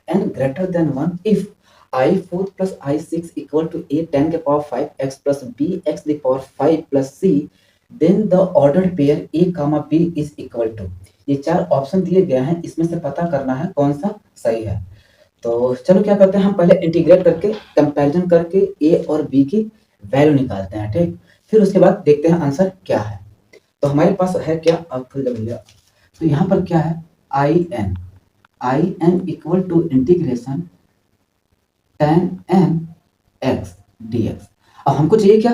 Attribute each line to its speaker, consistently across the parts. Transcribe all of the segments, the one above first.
Speaker 1: N greater than 1 if i4 plus i6 equal to a 10 के power 5x plus b x the power 5 plus c then the ordered pair a comma b is equal to। ये चार option दिए गए हैं, इसमें से पता करना है कौन सा सही है। तो चलो क्या करते हैं, हम पहले इंटीग्रेट करके कंपैरिजन करके ए और बी की वैल्यू निकालते हैं, ठीक। फिर उसके बाद देखते हैं आंसर क्या है। तो हमारे पास है क्या, अब खुद लग लिया। तो यहाँ पर क्या है, I n equal to integration tan n x dx। अब हमको चाहिए क्या,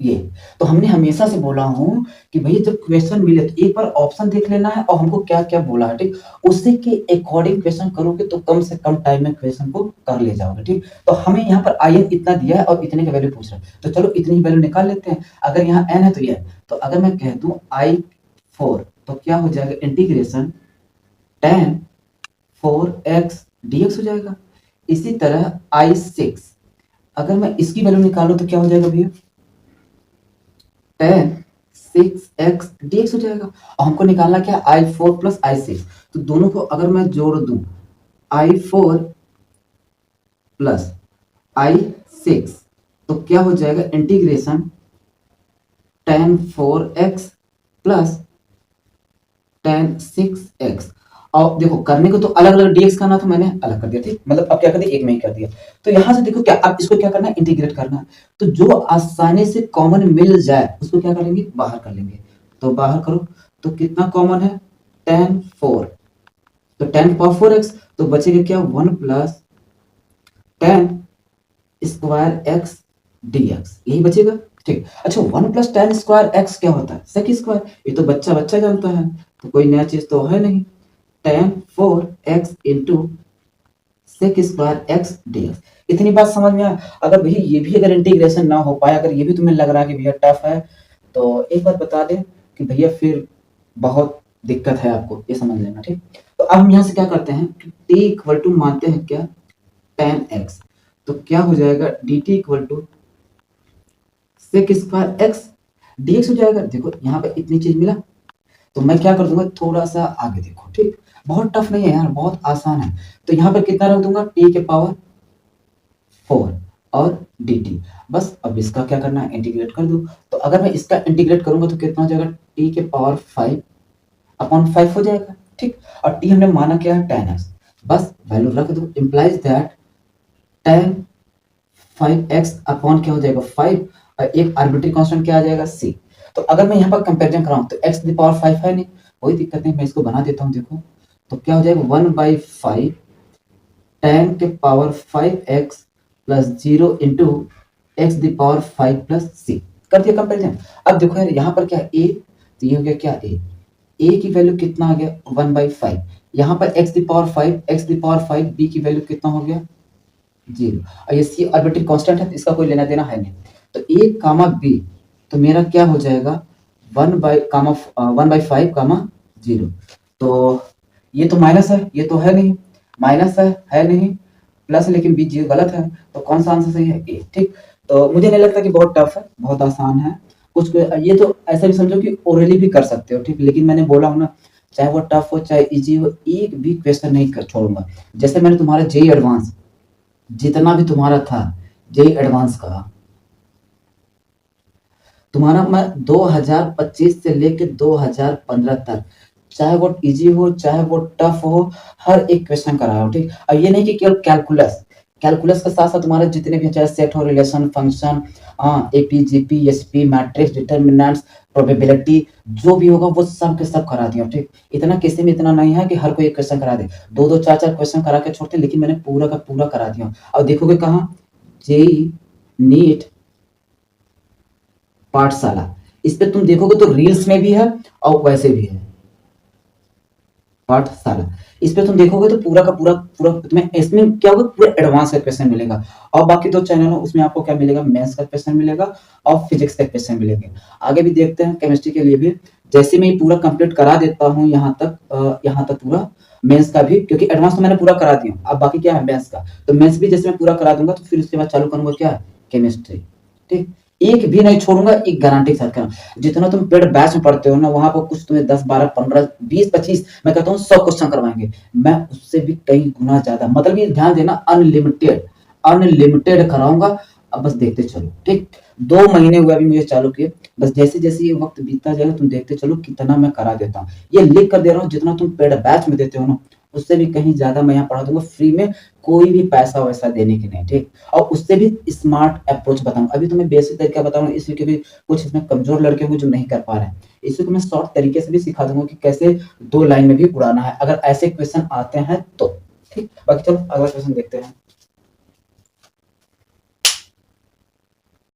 Speaker 1: ये। तो हमने हमेशा से बोला हूं कि भैया जब क्वेश्चन मिले तो एक बार ऑप्शन देख लेना है और हमको क्या क्या बोला है, ठीक। उसी के अकॉर्डिंग क्वेश्चन करोगे तो कम से कम टाइम में क्वेश्चन को कर ले जाओगे, ठीक। तो हमें यहाँ पर आई एन इतना दिया है और इतने का वैल्यू पूछ रहा है, तो चलो इतनी ही वैल्यू निकाल लेते हैं। अगर यहाँ n है तो ये, तो अगर मैं कह दूं i4 तो क्या हो जाएगा, इंटीग्रेशन tan 4x dx हो जाएगा। इसी तरह i6 अगर मैं इसकी वैल्यू निकालूं तो क्या हो जाएगा भैया, tan 6x dx हो जाएगा। और हमको निकालना क्या, i4 प्लस i6। तो दोनों को अगर मैं जोड़ दूं, i4 प्लस i6 तो क्या हो जाएगा, integration tan 4x plus tan 6x। और देखो करने को तो अलग अलग dx करना था, मैंने अलग कर दिया, ठीक। मतलब अब क्या कर दिया, एक में ही कर दिया। तो यहां से देखो क्या, अब इसको क्या करना है, इंटीग्रेट करना है। तो जो आसानी से कॉमन मिल जाए उसको क्या करेंगे, बाहर कर लेंगे। तो बाहर करो तो कितना कॉमन है, tan 4, तो tan पावर 4x, तो बचेगा क्या, 1 plus tan square x dx, यही बचेगा, ठीक। अच्छा 1 प्लस tan स्क्वायर x क्या होता है, सेक स्क्वायर, ये तो बच्चा बच्चा जानता है, तो कोई नया चीज तो है नहीं। tan 4x into sec square x dx, इतनी बात समझ में आया। अगर भैया ये भी अगर इंटीग्रेशन ना हो पाया, अगर ये भी तुम्हें लग रहा है कि भैया टफ है, तो एक बात बता दें कि भैया फिर बहुत दिक्कत है आपको, ये समझ लेना, ठीक। तो अब हम यहाँ से क्या करते हैं, t इक्वल टू मानते हैं क्या, tan x, तो क्या हो जाएगा, dt equal to sec square x dx हो जाएगा। देखो यहाँ पे इतनी चीज मिला, तो मैं क्या कर दूंगा, थोड़ा सा आगे देखो, ठीक। बहुत टफ नहीं है यार, बहुत आसान है। तो यहाँ पर कितना रख दूंगा, t के पावर 4 और dt। बस अब इसका क्या करना है, इंटीग्रेट कर दो। तो अगर मैं इसका इंटीग्रेट करूंगा तो कितना हो जाएगा, t के पावर 5 अपॉन 5 हो जाएगा, ठीक। और t हमने माना क्या है, tan x, बस वैल्यू रख दो। Implies that tan 5x upon क्या हो जाएगा, 5, और एक आर्बिट्री कांस्टेंट क्या आ जाएगा, c। तो अगर मैं यहाँ पर कंपैरिजन कराऊं तो x की पावर 5 है नहीं, कोई दिक्कत नहीं, मैं इसको बना देता हूँ। देखो तो क्या हो जाएगा, 1/5 tan के power 5x plus 0 into x the power 5 plus c। कर दिया कंपैरिजन। अब देखो यार यहाँ पर क्या है, a, तो ये हो गया क्या, a की वैल्यू कितना आ गया, 1/5। यहाँ पर x द पावर 5 b की वैल्यू कितना हो गया, 0। और ये c आर्बिट्री कांस्टेंट है तो इसका कोई लेना देना है नहीं। तो a कामा b, तो मेरा क्या हो जाएगा, 1/5 कामा 0। तो ये तो माइनस है, ये तो है नहीं, माइनस है नहीं, प्लस, लेकिन बीच जीरो गलत है, तो कौन सा आंसर सही है, ए, ठीक। तो मुझे नहीं लगता कि बहुत टफ है, बहुत आसान है। कुछ ये तो ऐसा भी समझो कि ओरली भी कर सकते हो, ठीक। लेकिन मैंने बोला हूं ना, चाहे वो टफ हो चाहे इजी हो, एक भी क्वेश्चन नहीं कर छोड़ूंगा। जैसे मैंने तुम्हारा जेई एडवांस जितना भी तुम्हारा था, जेई एडवांस का तुम्हारा मैं 2025 से लेके 2015 तक, चाहे वो इजी हो चाहे वो टफ हो, हर एक क्वेश्चन कराया हो, ठीक। अब ये नहीं कि केवल कैलकुलस के साथ साथ तुम्हारे जितने भी चाहे सेट हो, relation, function, AP, GP, SP, matrix, determinants, probability, जो भी होगा वो सब के सब करा दिया, ठीक। इतना किसी में इतना नहीं है कि हर कोई एक क्वेश्चन करा दे, दो दो चार चार क्वेश्चन करा के छोड़ते, लेकिन मैंने पूरा का पूरा करा दिया। अब देखोगे कहाँ, जेई नीट पाठशाला, इस पे तुम देखोगे तो रील्स में भी है और वैसे भी है, पाठशाला इस पे तुम देखोगे तो पूरा का पूरा पूरा तुम्हें इसमें क्या होगा, पूरा एडवांस का क्वेश्चन मिलेगा। और बाकी दो चैनल हो उसमें आपको क्या मिलेगा, मैथ्स का क्वेश्चन मिलेगा और फिजिक्स का क्वेश्चन मिलेंगे। आगे भी देखते हैं केमिस्ट्री के लिए भी, जैसे मैं पूरा कंप्लीट करा देता हूँ यहाँ तक पूरा मेंस का भी, क्योंकि एडवांस तो मैंने पूरा करा दिया, अब बाकी क्या है मेंस का। तो मेंस भी जैसे मैं पूरा करा दूंगा तो फिर उसके बाद चालू करूंगा क्या, केमिस्ट्री, ठीक। एक भी नहीं छोड़ूंगा, एक गारंटी के साथ कर रहा हूं। जितना तुम पेड बैच में पढ़ते हो ना, वहां पर कुछ तुम्हें 10 12 15 20 25 मैं कहता हूँ 100 क्वेश्चन करवाएंगे। मैं उससे भी कई गुना ज्यादा, मतलब ये ध्यान देना, अनलिमिटेड अनलिमिटेड कराऊंगा। अब बस देखते चलो, ठीक। 2 महीने हुए अभी मुझे चालू किए, बस जैसे जैसे ये वक्त बीतता जाएगा तुम देखते चलो कितना मैं करा देता हूँ। ये लिख कर दे रहा हूँ, जितना तुम पेड बैच में देते हो ना, उससे भी कहीं ज्यादा मैं यहाँ पढ़ा दूंगा फ्री में, कोई भी पैसा वैसा देने की नहीं, ठीक। और उससे भी स्मार्ट अप्रोच बताऊंगा। अभी तुम्हें बेसिक तरीका बताऊंगा, इसलिए कि भी कुछ इसमें कमजोर लड़के होंगे जो नहीं कर पा रहे हैं, इसलिए मैं शॉर्ट तरीके से भी सिखा दूंगा कि कैसे 2 लाइन में भी उड़ाना है, अगर ऐसे क्वेश्चन आते हैं तो, ठीक। बाकी चलो अगला क्वेश्चन देखते हैं।